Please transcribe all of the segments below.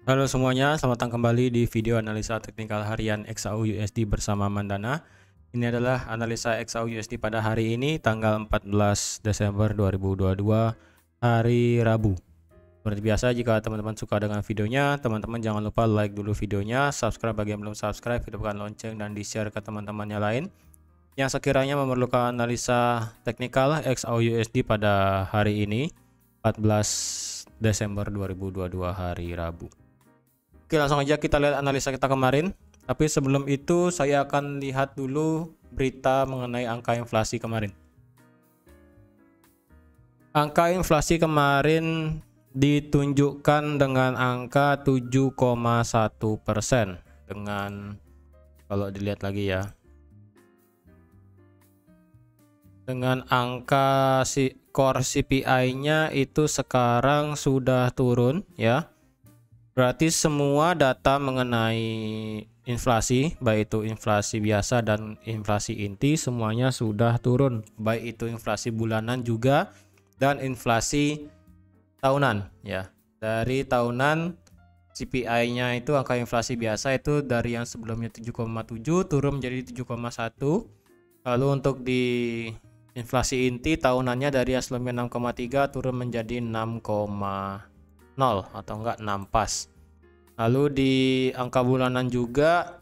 Halo semuanya, selamat datang kembali di video analisa teknikal harian XAU USD bersama Mandana. Ini adalah analisa XAU USD pada hari ini tanggal 14 Desember 2022 hari Rabu. Seperti biasa, jika teman-teman suka dengan videonya, teman-teman jangan lupa like dulu videonya, subscribe bagi yang belum subscribe, hidupkan lonceng dan di-share ke teman-temannya lain yang sekiranya memerlukan analisa teknikal XAU USD pada hari ini 14 Desember 2022 hari Rabu. Oke, langsung aja kita lihat analisa kita kemarin. Tapi sebelum itu saya akan lihat dulu berita mengenai angka inflasi kemarin. Angka inflasi kemarin ditunjukkan dengan angka 7,1%. Dengan kalau dilihat lagi ya, dengan angka core CPI-nya itu sekarang sudah turun ya. Berarti semua data mengenai inflasi, baik itu inflasi biasa dan inflasi inti, semuanya sudah turun. Baik itu inflasi bulanan juga dan inflasi tahunan ya. Dari tahunan CPI-nya itu angka inflasi biasa itu dari yang sebelumnya 7,7 turun menjadi 7,1. Lalu untuk di inflasi inti tahunannya dari yang sebelumnya 6,3 turun menjadi 6,0 atau enggak 6 pas. Lalu di angka bulanan juga,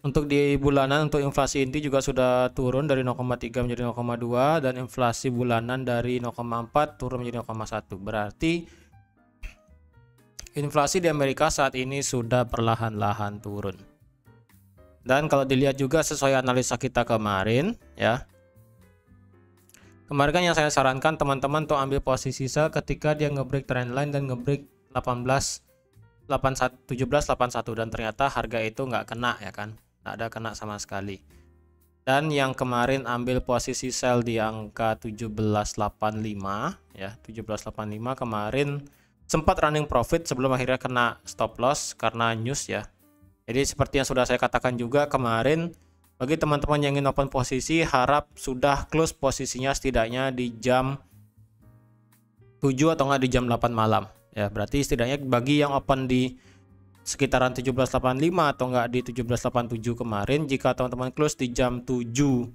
untuk di bulanan untuk inflasi inti juga sudah turun dari 0,3 menjadi 0,2 dan inflasi bulanan dari 0,4 turun menjadi 0,1. Berarti inflasi di Amerika saat ini sudah perlahan-lahan turun. Dan kalau dilihat juga sesuai analisa kita kemarin ya. Kemarin kan yang saya sarankan teman-teman untuk ambil posisi sell ketika dia ngebreak trendline dan ngebreak 1781 dan ternyata harga itu nggak kena ya kan, nggak ada kena sama sekali. Dan yang kemarin ambil posisi sell di angka 1785 ya, 1785 kemarin sempat running profit sebelum akhirnya kena stop loss karena news ya. Jadi seperti yang sudah saya katakan juga kemarin, bagi teman-teman yang ingin open posisi, harap sudah close posisinya setidaknya di jam 7 atau enggak di jam 8 malam. Ya, berarti setidaknya bagi yang open di sekitaran 1785 atau enggak di 1787 kemarin, jika teman-teman close di jam 7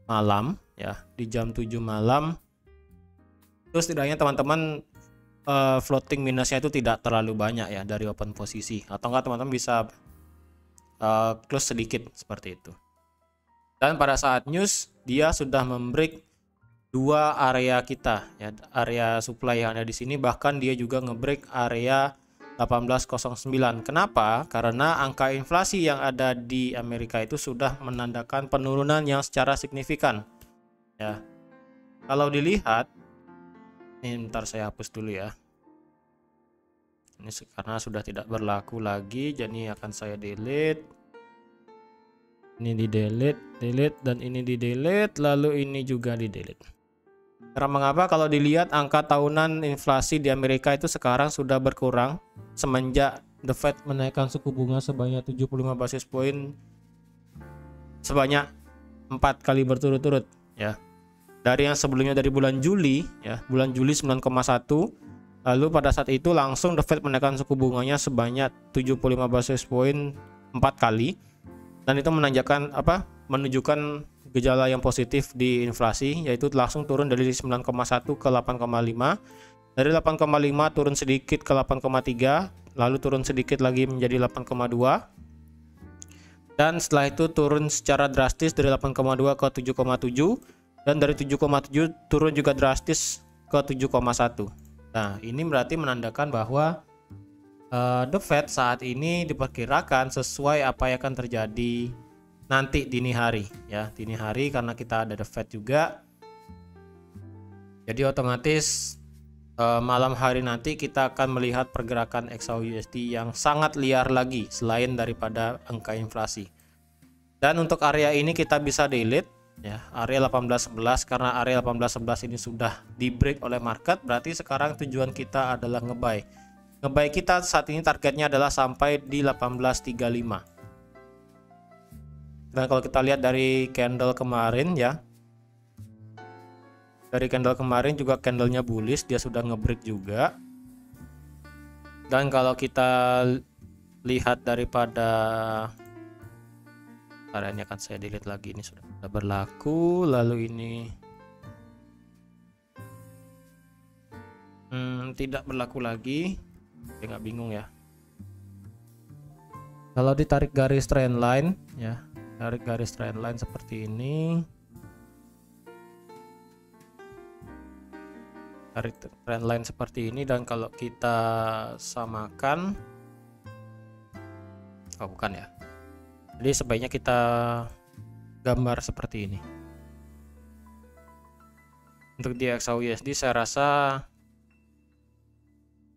malam, ya, di jam 7 malam, terus setidaknya teman-teman floating minusnya itu tidak terlalu banyak ya dari open posisi. Atau enggak teman-teman bisa close sedikit seperti itu. Dan pada saat news dia sudah membreak dua area kita ya, area supply yang ada di sini, bahkan dia juga ngebreak area 1809. Kenapa? Karena angka inflasi yang ada di Amerika itu sudah menandakan penurunan yang secara signifikan ya. Kalau dilihat ini, bentar saya hapus dulu ya. Ini karena sudah tidak berlaku lagi, jadi akan saya delete. Ini di delete dan ini di delete, lalu ini juga di delete. Karena mengapa? Kalau dilihat angka tahunan inflasi di Amerika itu sekarang sudah berkurang semenjak The Fed menaikkan suku bunga sebanyak 75 basis point sebanyak 4 kali berturut-turut ya. Dari yang sebelumnya dari bulan Juli ya, bulan Juli 9,1, lalu pada saat itu langsung The Fed menaikkan suku bunganya sebanyak 75 basis point 4 kali. Dan itu menunjukkan gejala yang positif di inflasi, yaitu langsung turun dari 9,1 ke 8,5. Dari 8,5 turun sedikit ke 8,3, lalu turun sedikit lagi menjadi 8,2. Dan setelah itu turun secara drastis dari 8,2 ke 7,7, dan dari 7,7 turun juga drastis ke 7,1. Nah, ini berarti menandakan bahwa The Fed saat ini diperkirakan sesuai apa yang akan terjadi nanti dini hari ya, dini hari, karena kita ada The Fed juga. Jadi otomatis malam hari nanti kita akan melihat pergerakan XAU USD yang sangat liar lagi selain daripada angka inflasi. Dan untuk area ini kita bisa delete ya, area 1811, karena area 1811 ini sudah di break oleh market. Berarti sekarang tujuan kita adalah ngebuy. Ngebuy kita saat ini targetnya adalah sampai di 1835. Dan kalau kita lihat dari candle kemarin ya, dari candle kemarin juga candlenya bullish, dia sudah ngebreak juga. Dan kalau kita lihat daripada caranya, akan saya delete lagi, ini sudah berlaku. Lalu ini tidak berlaku lagi. Saya nggak bingung ya. Kalau ditarik garis trendline ya, tarik garis trendline seperti ini, tarik trendline seperti ini, dan kalau kita samakan, oh bukan ya, jadi sebaiknya kita gambar seperti ini. Untuk di XAUUSD saya rasa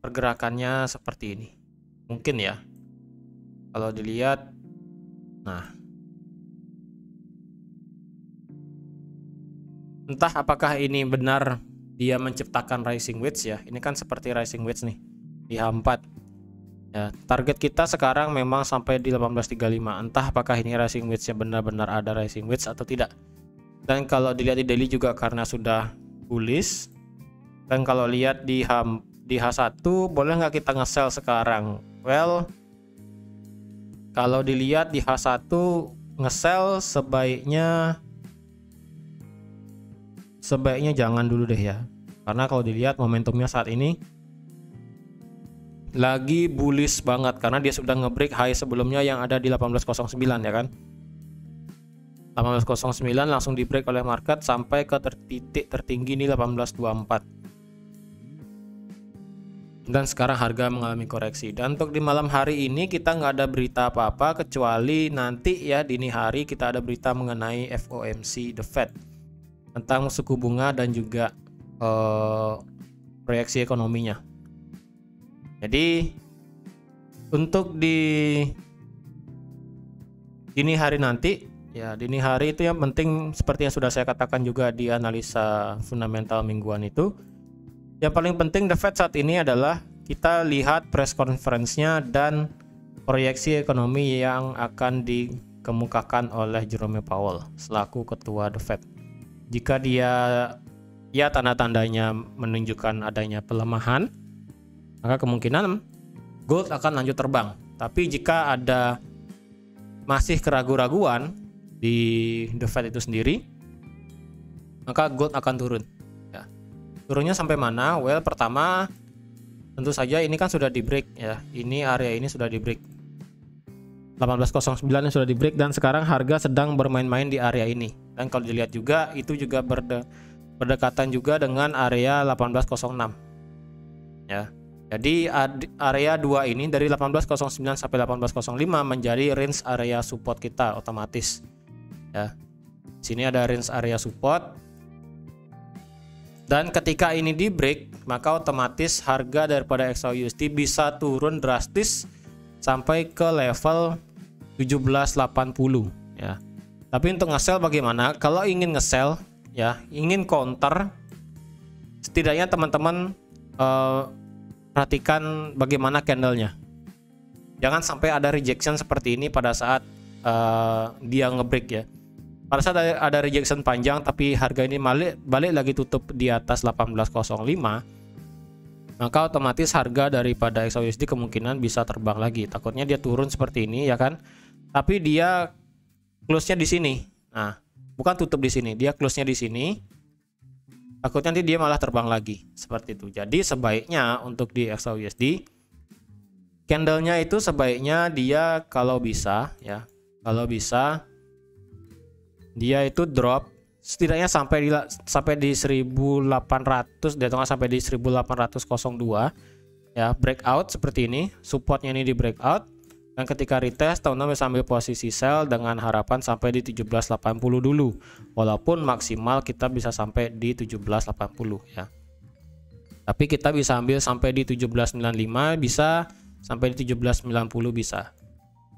pergerakannya seperti ini, mungkin ya. Kalau dilihat, nah, entah apakah ini benar dia menciptakan rising wedge ya. Ini kan seperti rising wedge nih di H4 ya. Target kita sekarang memang sampai di 1835. Entah apakah ini rising wedge-nya benar-benar ada rising wedge atau tidak. Dan kalau dilihat di daily juga karena sudah bullish. Dan kalau lihat di H1, boleh nggak kita nge-sell sekarang? Well, kalau dilihat di H1 nge-sell sebaiknya jangan dulu deh ya. Karena kalau dilihat momentumnya saat ini lagi bullish banget, karena dia sudah nge-break high sebelumnya yang ada di 1809 ya kan. 1809 langsung di break oleh market sampai ke titik tertinggi di 1824. Dan sekarang harga mengalami koreksi. Dan untuk di malam hari ini kita nggak ada berita apa-apa, kecuali nanti ya dini hari kita ada berita mengenai FOMC The Fed tentang suku bunga dan juga proyeksi ekonominya. Jadi untuk di dini hari nanti ya, dini hari itu yang penting seperti yang sudah saya katakan juga di analisa fundamental mingguan itu. Yang paling penting The Fed saat ini adalah kita lihat press conference-nya dan proyeksi ekonomi yang akan dikemukakan oleh Jerome Powell selaku ketua The Fed. Jika dia ya tanda-tandanya menunjukkan adanya pelemahan, maka kemungkinan gold akan lanjut terbang. Tapi jika ada masih keraguan-raguan di The Fed itu sendiri, maka gold akan turun. Turunnya sampai mana? Well, pertama tentu saja ini kan sudah di break ya. Ini area ini sudah di break. 1809 yang sudah di break, dan sekarang harga sedang bermain-main di area ini. Dan kalau dilihat juga itu juga berdekatan juga dengan area 1806. Ya. Jadi area 2 ini dari 1809 sampai 1805 menjadi range area support kita otomatis. Ya. Sini ada range area support. Dan ketika ini di break, maka otomatis harga daripada XAUUSD bisa turun drastis sampai ke level 1780 ya. Tapi untuk nge-sell bagaimana? Kalau ingin nge-sell ya, ingin counter, setidaknya teman-teman perhatikan bagaimana candlenya. Jangan sampai ada rejection seperti ini pada saat dia nge-break ya. Pada saat ada rejection panjang tapi harga ini balik lagi tutup di atas 1805, maka otomatis harga daripada XAUUSD kemungkinan bisa terbang lagi. Takutnya dia turun seperti ini ya kan, tapi dia close-nya di sini. Nah, bukan tutup di sini, dia close-nya di sini. Takutnya nanti dia malah terbang lagi seperti itu. Jadi sebaiknya untuk di XAUUSD candlenya itu sebaiknya dia kalau bisa ya, kalau bisa dia itu drop setidaknya sampai di 1800, dia tengah sampai di 1802 ya, breakout seperti ini, supportnya ini di breakout, dan ketika retest teman-teman bisa ambil posisi sell dengan harapan sampai di 1780 dulu, walaupun maksimal kita bisa sampai di 1780 ya, tapi kita bisa ambil sampai di 1795, bisa sampai di 1790 bisa,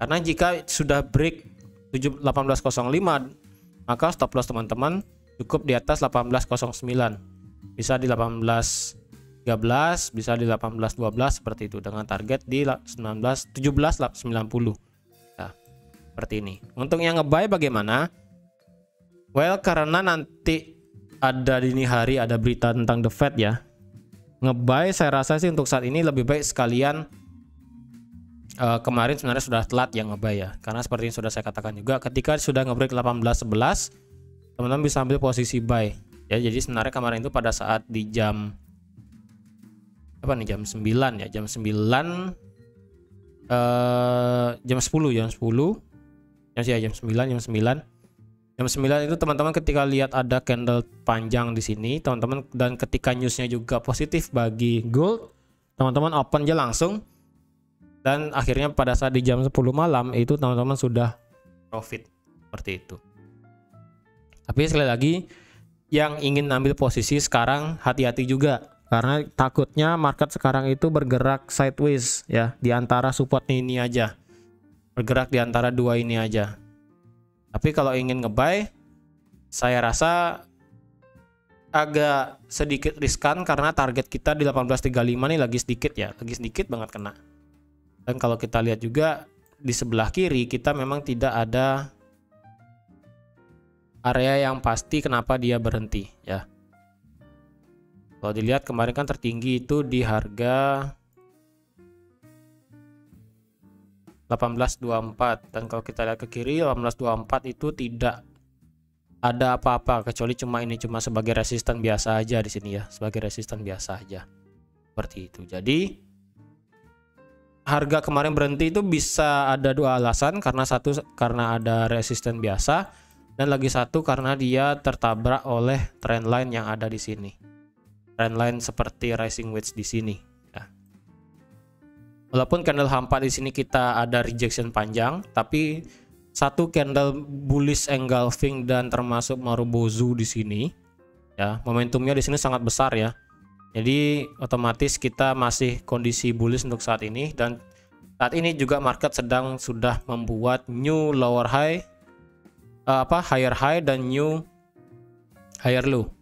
karena jika sudah break 1805 maka stop loss teman-teman cukup di atas 1809, bisa di 1813, bisa di 1812 seperti itu, dengan target di 1790 ya, seperti ini. Untuk yang nge-buy bagaimana? Well, karena nanti ada dini hari ada berita tentang The Fed ya, nge-buy saya rasa sih untuk saat ini lebih baik sekalian kemarin sebenarnya sudah telat yang nge-buy ya, karena seperti yang sudah saya katakan juga, ketika sudah nge-break 18.11 teman-teman bisa ambil posisi buy ya. Jadi sebenarnya kemarin itu pada saat di jam apa nih, jam 9 ya, jam 9 jam 10 ya, jam 9 itu teman-teman ketika lihat ada candle panjang di sini teman-teman, dan ketika newsnya juga positif bagi gold, teman-teman open aja langsung, dan akhirnya pada saat di jam 10 malam itu teman-teman sudah profit seperti itu. Tapi sekali lagi, yang ingin ambil posisi sekarang hati-hati juga, karena takutnya market sekarang itu bergerak sideways ya, di antara support ini aja, bergerak di antara dua ini aja. Tapi kalau ingin nge-buy, saya rasa agak sedikit riskan karena target kita di 18.35 nih lagi sedikit ya, lagi sedikit banget kena. Dan kalau kita lihat juga di sebelah kiri kita memang tidak ada area yang pasti kenapa dia berhenti ya. Kalau dilihat kemarin kan tertinggi itu di harga 18.24, dan kalau kita lihat ke kiri 18.24 itu tidak ada apa-apa kecuali cuma sebagai resisten biasa aja di sini ya, sebagai resisten biasa aja seperti itu. Jadi harga kemarin berhenti itu bisa ada dua alasan, karena satu karena ada resisten biasa, dan lagi satu karena dia tertabrak oleh trendline yang ada di sini, trendline seperti rising wedge di sini. Walaupun candle H4 di sini kita ada rejection panjang, tapi satu candle bullish engulfing dan termasuk Marubozu di sini ya, momentumnya di sini sangat besar ya. Jadi otomatis kita masih kondisi bullish untuk saat ini, dan saat ini juga market sudah membuat new lower high, higher high dan new higher low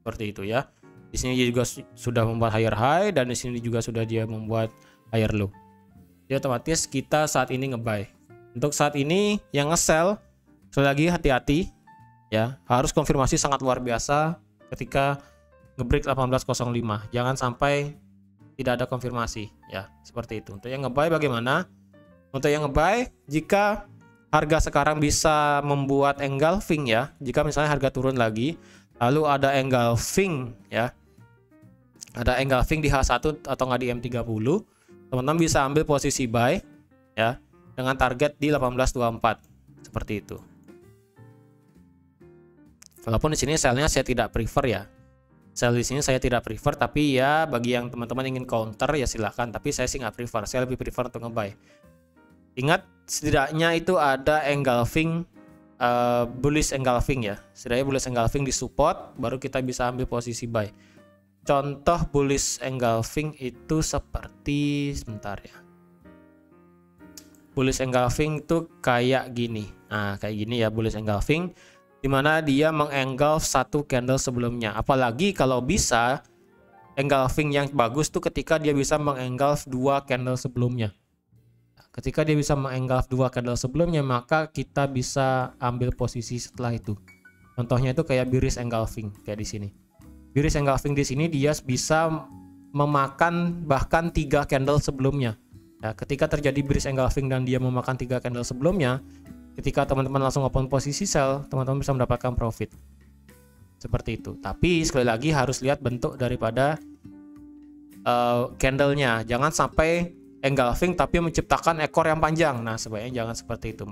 seperti itu ya. Di sini juga sudah membuat higher high, dan di sini juga sudah dia membuat higher low. Jadi otomatis kita saat ini nge-buy. Untuk saat ini yang nge-sell, sekali lagi hati-hati ya, harus konfirmasi sangat luar biasa ketika nge-break 18.05. Jangan sampai tidak ada konfirmasi ya, seperti itu. Untuk yang nge-buy bagaimana? Untuk yang nge-buy, jika harga sekarang bisa membuat engulfing ya, jika misalnya harga turun lagi lalu ada engulfing ya, ada engulfing di H1 atau nggak di M30, teman-teman bisa ambil posisi buy ya dengan target di 18.24 seperti itu. Walaupun di sini sellnya saya tidak prefer ya, sell di sini saya tidak prefer, tapi ya bagi yang teman-teman ingin counter ya silahkan, tapi saya sih nggak prefer, saya lebih prefer untuk nge-buy. Ingat setidaknya itu ada engulfing, bullish engulfing ya, setidaknya bullish engulfing di support baru kita bisa ambil posisi buy. Contoh bullish engulfing itu seperti, sebentar ya, bullish engulfing itu kayak gini. Nah kayak gini ya bullish engulfing, dimana dia mengengulf satu candle sebelumnya. Apalagi kalau bisa engulfing yang bagus tuh ketika dia bisa mengengulf dua candle sebelumnya. Ketika dia bisa mengengulf dua candle sebelumnya, maka kita bisa ambil posisi setelah itu. Contohnya itu kayak bearish engulfing kayak di sini. Bearish engulfing di sini dia bisa memakan bahkan 3 candle sebelumnya. Ya, ketika terjadi bearish engulfing dan dia memakan 3 candle sebelumnya, ketika teman-teman langsung open posisi sell, teman-teman bisa mendapatkan profit. Seperti itu. Tapi sekali lagi harus lihat bentuk daripada candlenya. Jangan sampai engulfing tapi menciptakan ekor yang panjang. Nah, sebaiknya jangan seperti itu.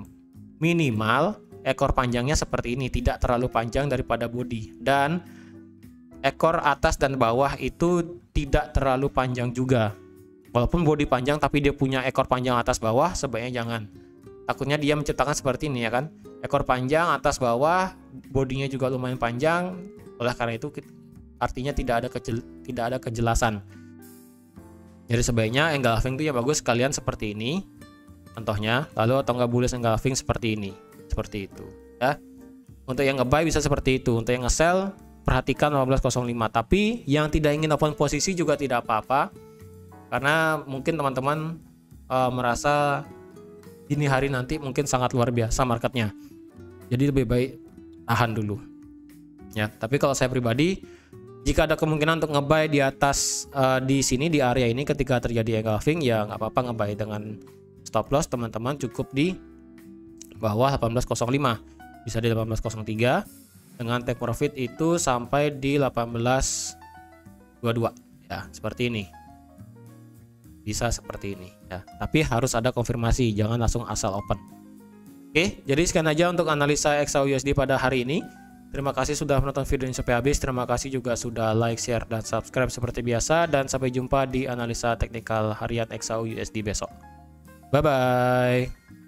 Minimal ekor panjangnya seperti ini, tidak terlalu panjang daripada body, dan ekor atas dan bawah itu tidak terlalu panjang juga. Walaupun body panjang tapi dia punya ekor panjang atas bawah, sebaiknya jangan. Takutnya dia menciptakan seperti ini ya kan. Ekor panjang atas bawah, bodinya juga lumayan panjang. Oleh karena itu artinya tidak ada kejelasan. Jadi sebaiknya engulfing itu ya bagus kalian seperti ini contohnya, lalu atau enggak bullish engulfing seperti ini, seperti itu ya. Untuk yang nge-buy bisa seperti itu, untuk yang nge-sell perhatikan 18.05. Tapi yang tidak ingin open posisi juga tidak apa-apa, karena mungkin teman-teman merasa ini hari nanti mungkin sangat luar biasa marketnya, jadi lebih baik tahan dulu ya. Tapi kalau saya pribadi, jika ada kemungkinan untuk nge-buy di atas di sini di area ini ketika terjadi engulfing, ya nggak apa-apa nge-buy dengan stop loss teman-teman cukup di bawah 18.05, bisa di 18.03, dengan take profit itu sampai di 18.22 ya, seperti ini. Bisa seperti ini ya, tapi harus ada konfirmasi, jangan langsung asal open. Oke, jadi sekian aja untuk analisa XAUUSD pada hari ini. Terima kasih sudah menonton video ini sampai habis. Terima kasih juga sudah like, share, dan subscribe seperti biasa. Dan sampai jumpa di analisa teknikal harian XAUUSD besok. Bye-bye.